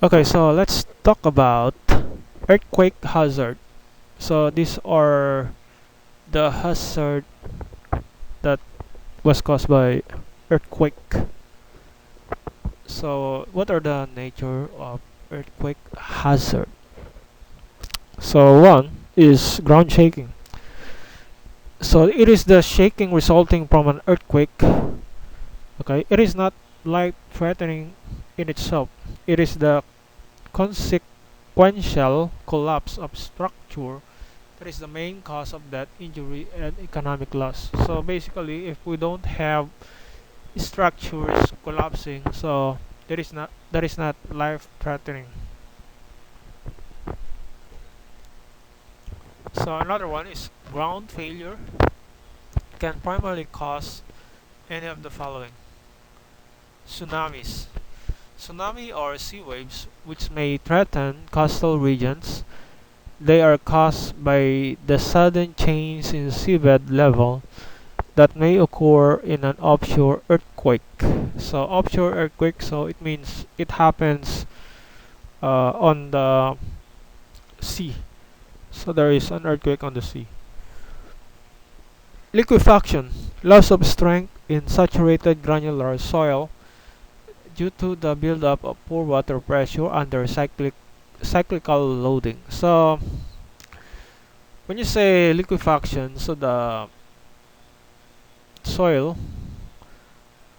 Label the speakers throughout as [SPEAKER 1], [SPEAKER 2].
[SPEAKER 1] Okay, so let's talk about earthquake hazard. So these are the hazard that was caused by earthquake. So what are the nature of earthquake hazard? So one is ground shaking. So it is the shaking resulting from an earthquake. Okay, it is not life threatening in itself. It is the consequential collapse of structure that is the main cause of death, injury, and economic loss. So basically, if we don't have structures collapsing, so that is not life threatening. So another one is ground failure can primarily cause any of the following: tsunamis. Tsunami or sea waves, which may threaten coastal regions. They are caused by the sudden change in seabed level that may occur in an offshore earthquake. So offshore earthquake, so it means it happens on the sea. So there is an earthquake on the sea. Liquefaction, loss of strength in saturated granular soil due to the buildup of poor water pressure under cyclical loading. So when you say liquefaction, so the soil,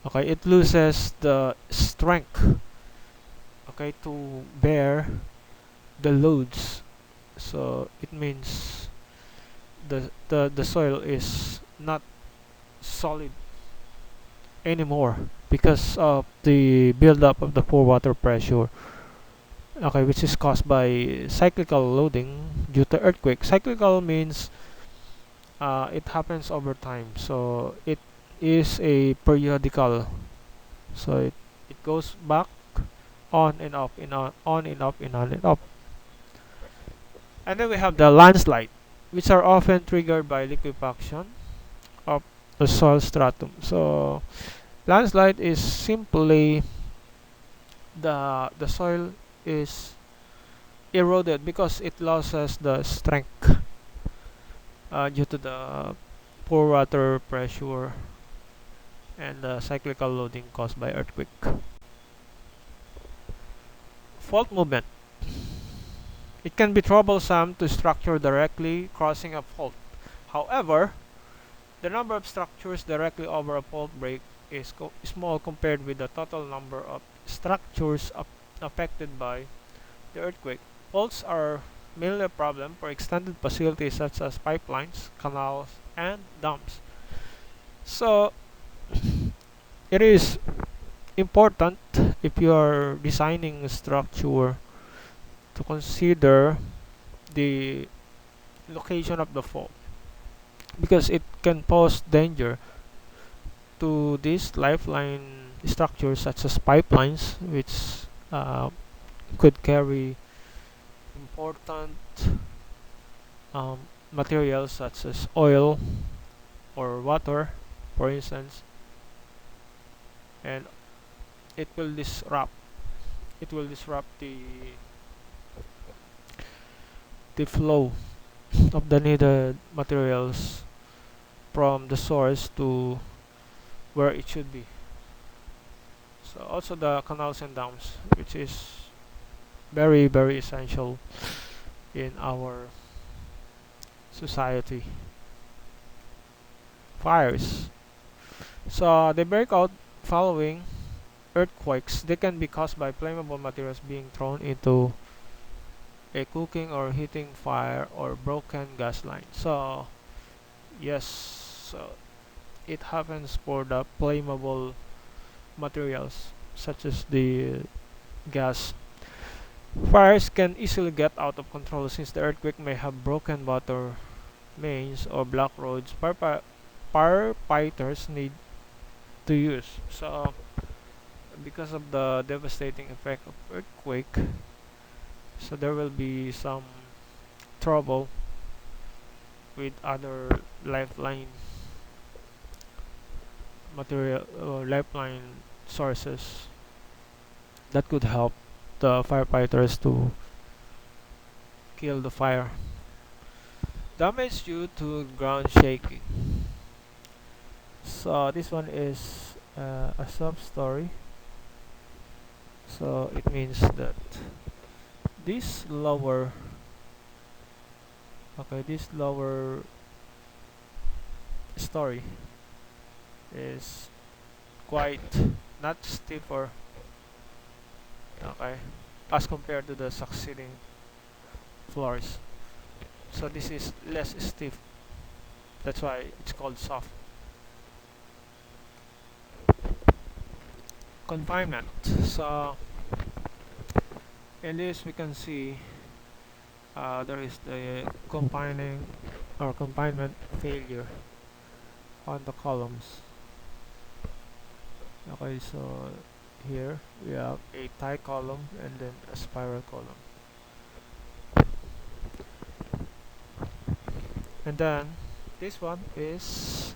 [SPEAKER 1] okay, it loses the strength, okay, to bear the loads. So it means the soil is not solid anymore because of the buildup of the poor water pressure, okay, which is caused by cyclical loading due to earthquake. Cyclical means it happens over time, so it is a periodical, so it goes back on and up and on and up and on and up. And then we have the landslide, which are often triggered by liquefaction of the soil stratum. So landslide is simply the soil is eroded because it loses the strength due to the poor water pressure and the cyclical loading caused by earthquake. Fault movement. It can be troublesome to structure directly crossing a fault. However, the number of structures directly over a fault break is small compared with the total number of structures affected by the earthquake. Faults are mainly a problem for extended facilities such as pipelines, canals, and dams. So, it is important if you are designing a structure to consider the location of the fault because it can pose danger to these lifeline structures such as pipelines, which uh, could carry important um, materials such as oil or water, for instance, and it will disrupt the flow of the needed materials from the source to where it should be. So also the canals and dams, which is very very essential in our society. Fires. So they break out following earthquakes. They can be caused by flammable materials being thrown into a cooking or heating fire or broken gas line. So yes, so it happens for the flammable materials such as the gas. Fires can easily get out of control since the earthquake may have broken water mains or blocked roads. Firefighters need to use. So because of the devastating effect of earthquake, so there will be some trouble with other lifeline material or lifeline sources that could help. the firefighters to kill the fire. Damage due to ground shaking. So this one is a sub story. So it means that this lower, this lower story is quite not stiffer, okay, as compared to the succeeding floors. So this is less stiff. That's why it's called soft. Confinement. So in this we can see there is the confining or confinement failure on the columns. Okay, so here we have a tie column and then a spiral column. And then this one is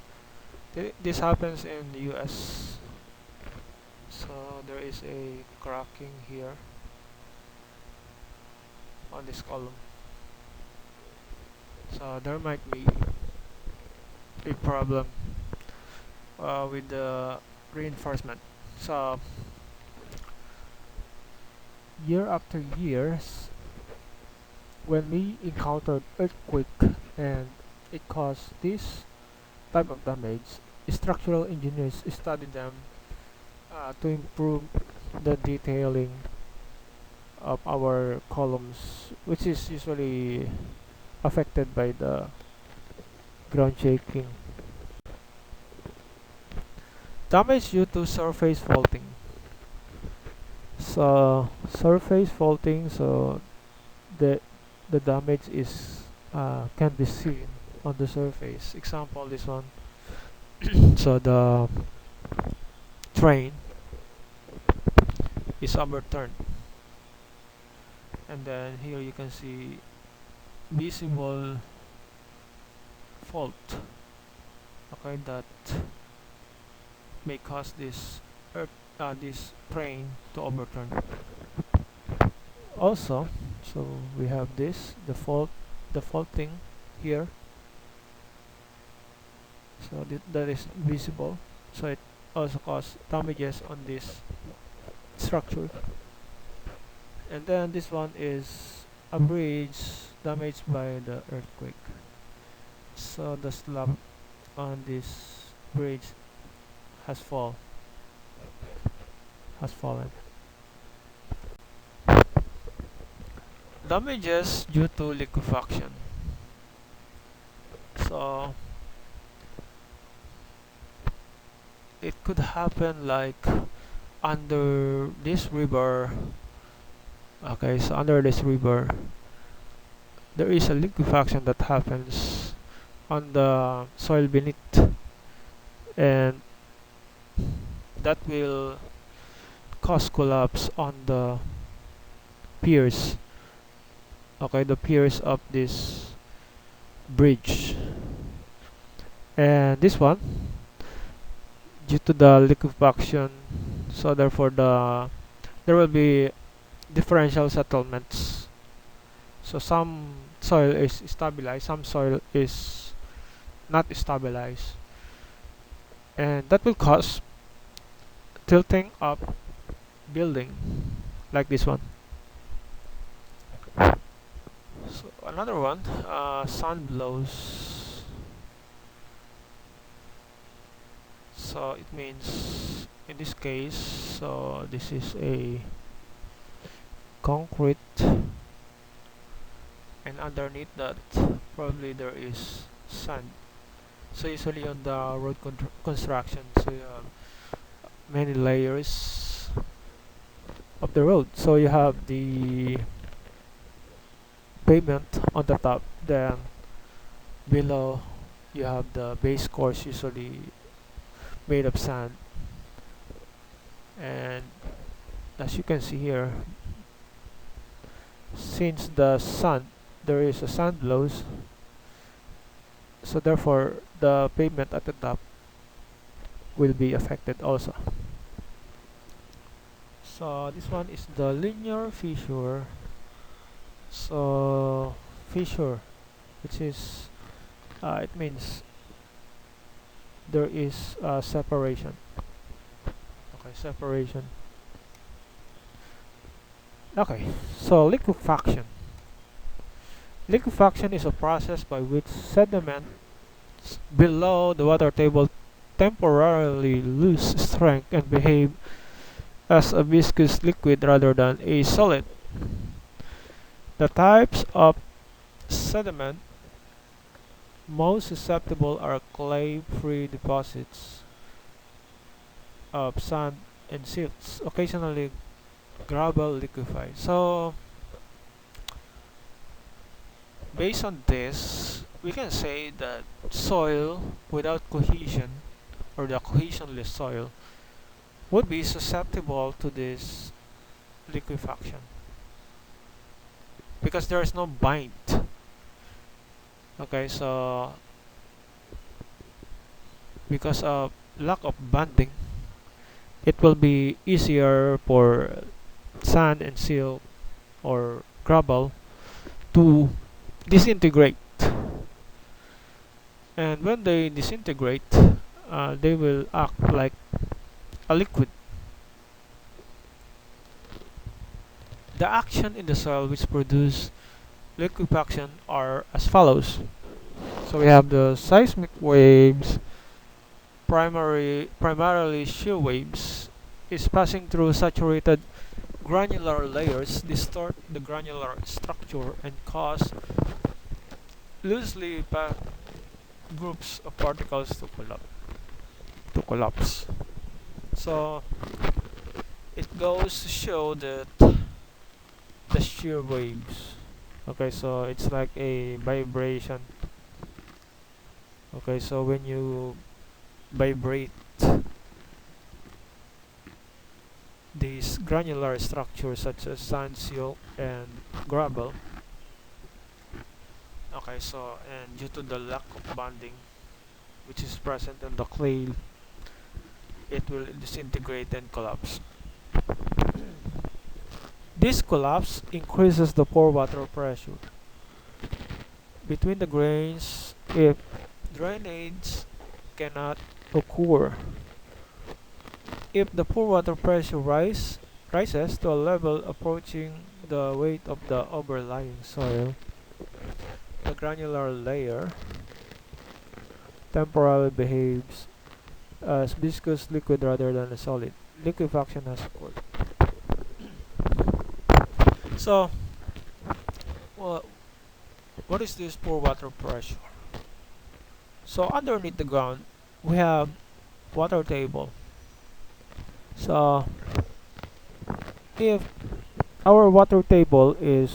[SPEAKER 1] this happens in the US. So there is a cracking here on this column. So there might be a problem with the reinforcement. So year after years, when we encountered earthquake and it caused this type of damage, structural engineers studied them to improve the detailing of our columns, which is usually affected by the ground shaking. Damage due to surface faulting. So surface faulting, so the the damage is can be seen on the surface. Example, this one. So the train is overturned, and then here you can see visible fault. Okay, that may cause this train to overturn. Also, so we have this the faulting here. So that is visible. So it also causes damages on this structure. And then this one is a bridge damaged by the earthquake. So the slab on this bridge has fallen. Damages due to liquefaction. So it could happen like under this river. Okay, so under this river there is a liquefaction that happens on the soil beneath, and that will cause collapse on the piers. Okay, the piers of this bridge. And this one, due to the liquefaction, so therefore there will be differential settlements. So some soil is stabilized, some soil is not stabilized, and that will cause tilting up building like this one. So another one, sun blows. So it means in this case, so this is a concrete, and underneath that probably there is sand. So usually on the road construction, so you have many layers of the road. So you have the pavement on the top, then below you have the base course, usually made of sand. And as you can see here, since there is a sand blows, so therefore the pavement at the top will be affected also. So this one is the linear fissure. So fissure, which is it means there is separation. Okay, separation. Okay, so liquefaction. Liquefaction is a process by which sediments below the water table temporarily lose strength and behave as a viscous liquid rather than a solid. The types of sediment most susceptible are clay-free deposits of sand and silts, occasionally gravel liquefied. So, based on this, we can say that soil without cohesion, or the cohesionless soil, would be susceptible to this liquefaction because there is no bind. Okay, so because of lack of bonding, it will be easier for sand and silt or gravel to disintegrate. And when they disintegrate, they will act like a liquid. The action in the soil which produce liquefaction are as follows. So we have the seismic waves, primarily shear waves, is passing through saturated granular layers, distort the granular structure, and cause loosely packed groups of particles to collapse. So it goes to show that the shear waves. Okay, so it's like a vibration. Okay, so when you vibrate these granular structures such as sand, silt, and gravel. Okay, so and due to the lack of bonding which is present in the clay, it will disintegrate and collapse. This collapse increases the pore water pressure between the grains if drainage cannot occur. If the pore water pressure rises to a level approaching the weight of the overlying soil, the granular layer temporarily behaves as viscous liquid rather than a solid. Liquefaction has occurred. So, well, what is this pore water pressure? So underneath the ground, we have water table. So if our water table is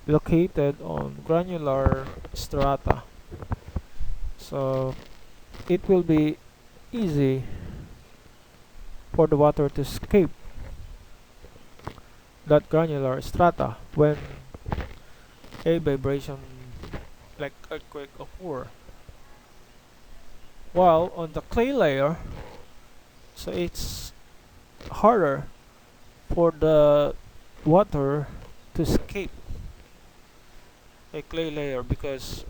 [SPEAKER 1] located on granular strata, so it will be easy for the water to escape that granular strata when a vibration like earthquake occur. While on the clay layer, so it's harder for the water to escape a clay layer because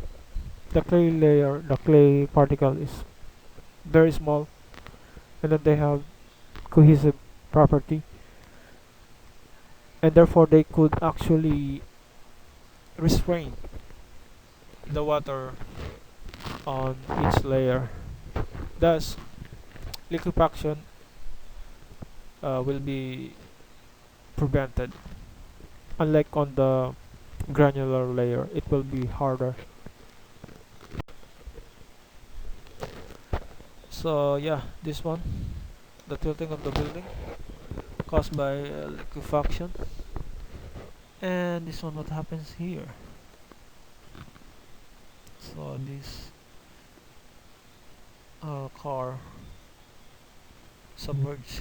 [SPEAKER 1] the clay particle is very small, and then they have cohesive property, and therefore they could actually restrain the water on each layer. Thus, liquefaction will be prevented. Unlike on the granular layer, it will be harder. So yeah, this one, the tilting of the building caused by liquefaction. And this one, what happens here? So this car submerged.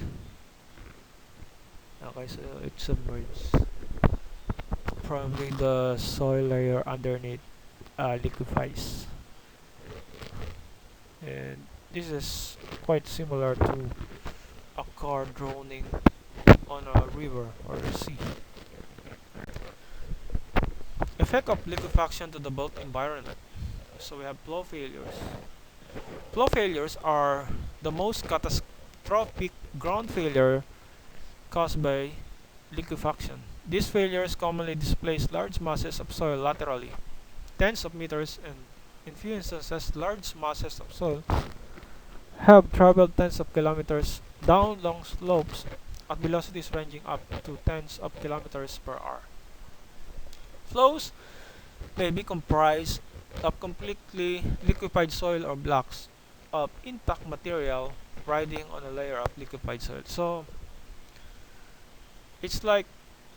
[SPEAKER 1] Okay, so it submerged. Probably the soil layer underneath liquefies. And this is quite similar to a car droning on a river or sea. Effect of liquefaction to the built environment. So we have flow failures. Flow failures are the most catastrophic ground failure caused by liquefaction. These failures commonly displace large masses of soil laterally, tens of meters, and in few instances, large masses of soil have traveled tens of kilometers down long slopes at velocities ranging up to tens of kilometers per hour. Flows may be comprised of completely liquefied soil or blocks of intact material riding on a layer of liquefied soil. So it's like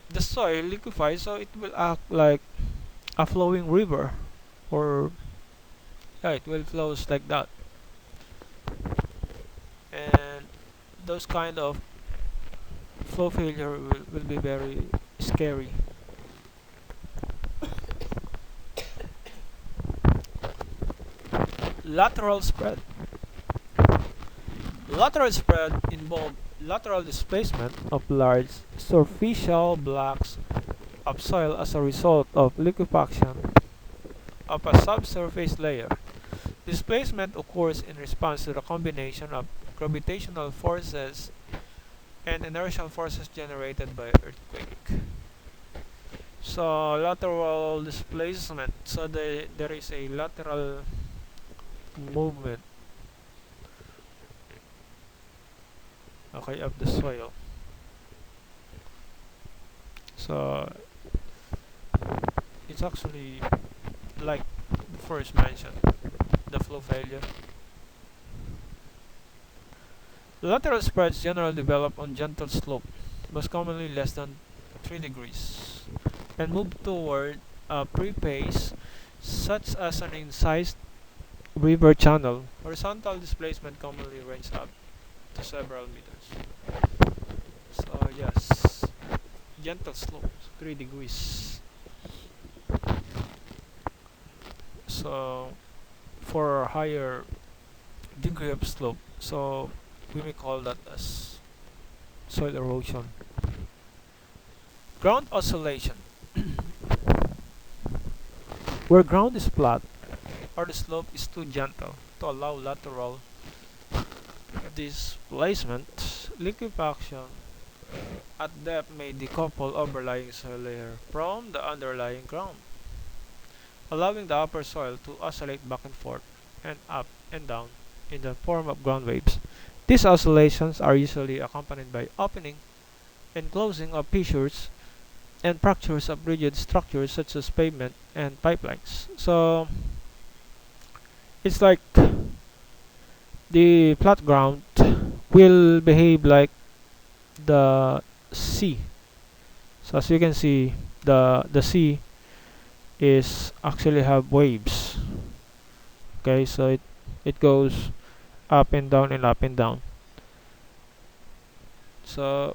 [SPEAKER 1] the soil liquefies, so it will act like a flowing river, or yeah, it will flows like that. And those kind of flow failure will be very scary. Lateral spread. Lateral spread involve lateral displacement of large superficial blocks of soil as a result of liquefaction of a subsurface layer. Displacement occurs in response to the combination of gravitational forces and inertial forces generated by earthquake. So lateral displacement. So there is a lateral movement, okay, of the soil. So it's actually like the first mentioned, the flow failure. Lateral spreads generally develop on gentle slope, most commonly less than 3 degrees, and move toward a preface such as an incised river channel. Horizontal displacement commonly ranges up to several meters. So yes, gentle slopes, 3 degrees. So for a higher degree of slope, so we may call that as soil erosion. Ground oscillation. Where ground is flat or the slope is too gentle to allow lateral displacement, liquefaction at depth may decouple overlying soil layer from the underlying ground, allowing the upper soil to oscillate back and forth and up and down in the form of ground waves. These oscillations are usually accompanied by opening and closing of fissures and fractures of rigid structures such as pavement and pipelines. So it's like the flat ground will behave like the sea. So as you can see, the sea is actually have waves. Okay, so it goes up and down and up and down. So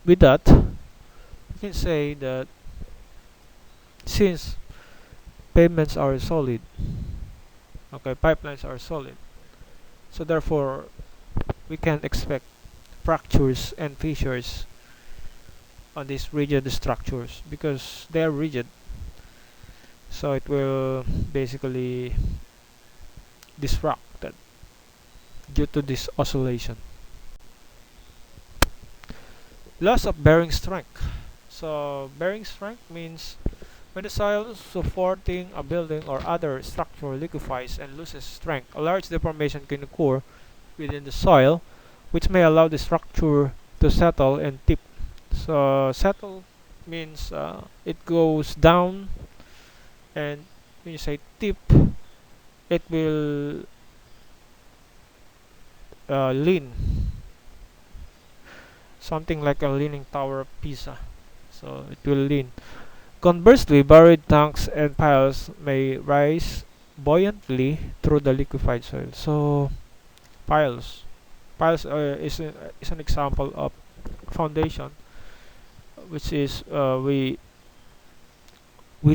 [SPEAKER 1] with that, we can say that since pavements are solid, okay, pipelines are solid, so therefore we can expect fractures and fissures on these rigid structures because they are rigid. So it will basically disrupted due to this oscillation. Loss of bearing strength. So bearing strength means when the soil supporting a building or other structure liquefies and loses strength, a large deformation can occur within the soil, which may allow the structure to settle and tip. So settle means it goes down, and when you say tip, it will lean, something like a leaning tower of Pisa. So it will lean. Conversely, buried tanks and piles may rise buoyantly through the liquefied soil. So piles, is an example of foundation, which is we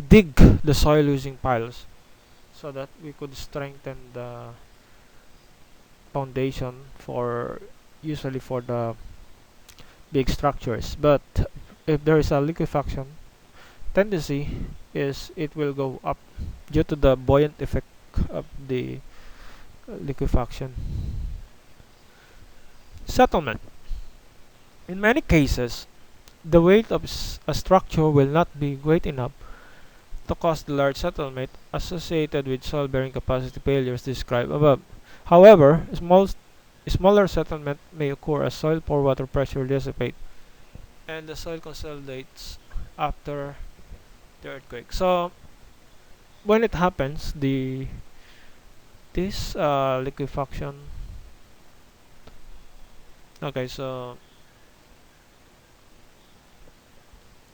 [SPEAKER 1] dig the soil using piles so that we could strengthen the foundation for usually for the big structures. But if there is a liquefaction tendency, is it will go up due to the buoyant effect of the liquefaction. Settlement. In many cases, the weight of a structure will not be great enough to cause the large settlement associated with soil bearing capacity failures described above. However, smaller settlement may occur as soil pore water pressure dissipates and the soil consolidates after the earthquake. So when it happens, the this liquefaction. Okay, so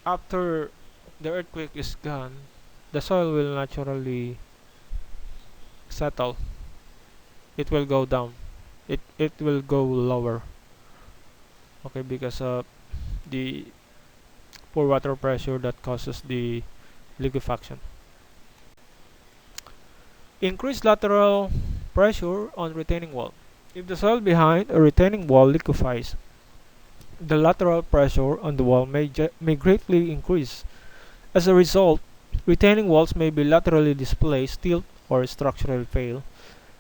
[SPEAKER 1] after the earthquake is gone, the soil will naturally settle. It will go down. It will go lower. Okay, because of the poor water pressure that causes the liquefaction. Increased lateral pressure on retaining wall. If the soil behind a retaining wall liquefies, the lateral pressure on the wall may greatly increase. As a result, retaining walls may be laterally displaced, tilt, or structurally fail,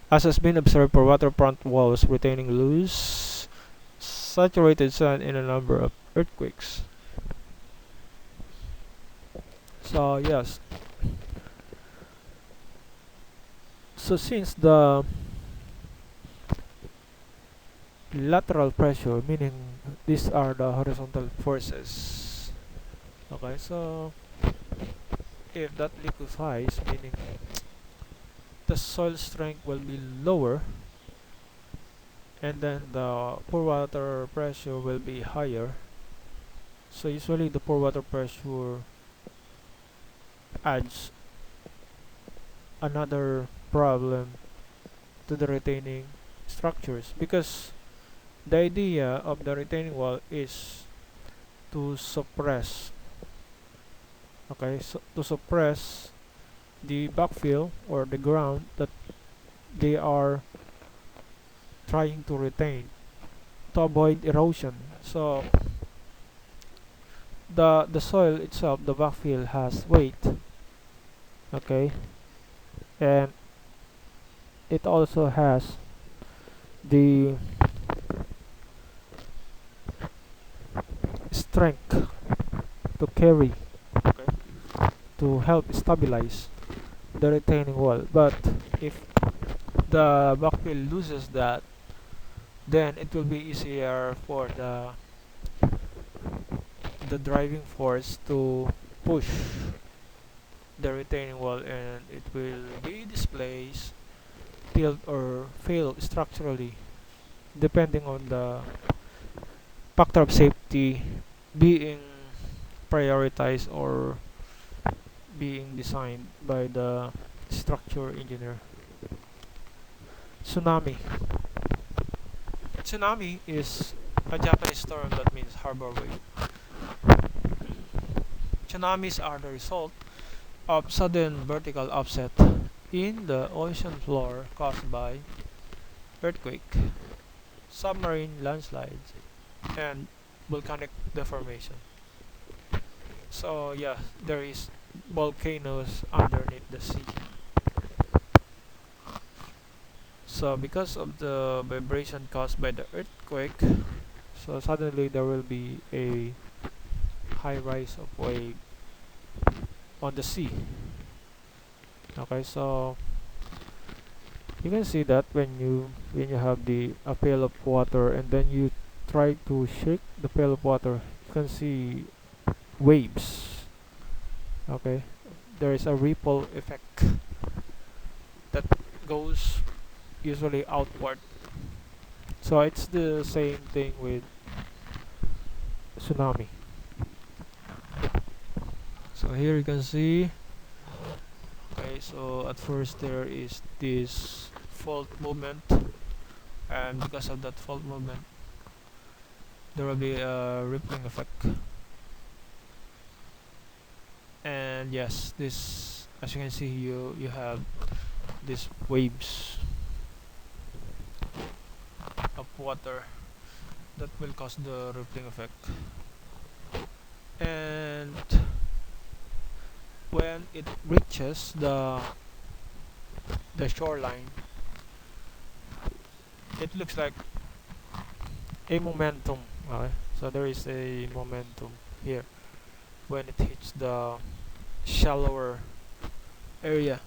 [SPEAKER 1] as has been observed for waterfront walls retaining loose, saturated sand in a number of earthquakes. So yes, so since the lateral pressure, meaning these are the horizontal forces. Okay, so if that liquefies, meaning the soil strength will be lower, and then the pore water pressure will be higher. So usually the pore water pressure adds another problem to the retaining structures, because the idea of the retaining wall is to suppress, okay, so to suppress the backfill or the ground that they are trying to retain to avoid erosion. So the soil itself, the backfill, has weight, okay, and it also has the strength to carry, okay, to help stabilize the retaining wall. But if the backfill loses that, then it will be easier for the driving force to push the retaining wall, and it will be displaced, tilt, or fail structurally, depending on the factor of safety being prioritized or being designed by the structure engineer. Tsunami. Tsunami is a Japanese term that means harbor wave. Tsunamis are the result of sudden vertical offset in the ocean floor caused by earthquake, submarine landslides, and volcanic deformation. So yeah, there is volcanoes underneath the sea. So because of the vibration caused by the earthquake, so suddenly there will be a high rise of wave on the sea. Okay, so you can see that when you have the a pail of water and then you try to shake the pail of water, you can see waves. Okay, there is a ripple effect that goes usually outward. So it's the same thing with tsunami. So here you can see, okay, so at first there is this fault movement, and because of that fault movement there will be a rippling effect. And yes, this, as you can see, you have these waves of water that will cause the rippling effect. And when it reaches the shoreline, it looks like a momentum. Okay, so there is a momentum here when it hits the shallower area.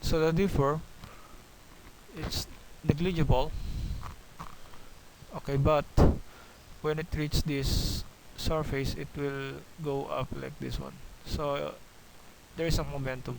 [SPEAKER 1] So therefore it's negligible. Okay, but when it reaches this surface, it will go up like this one. So there is a momentum.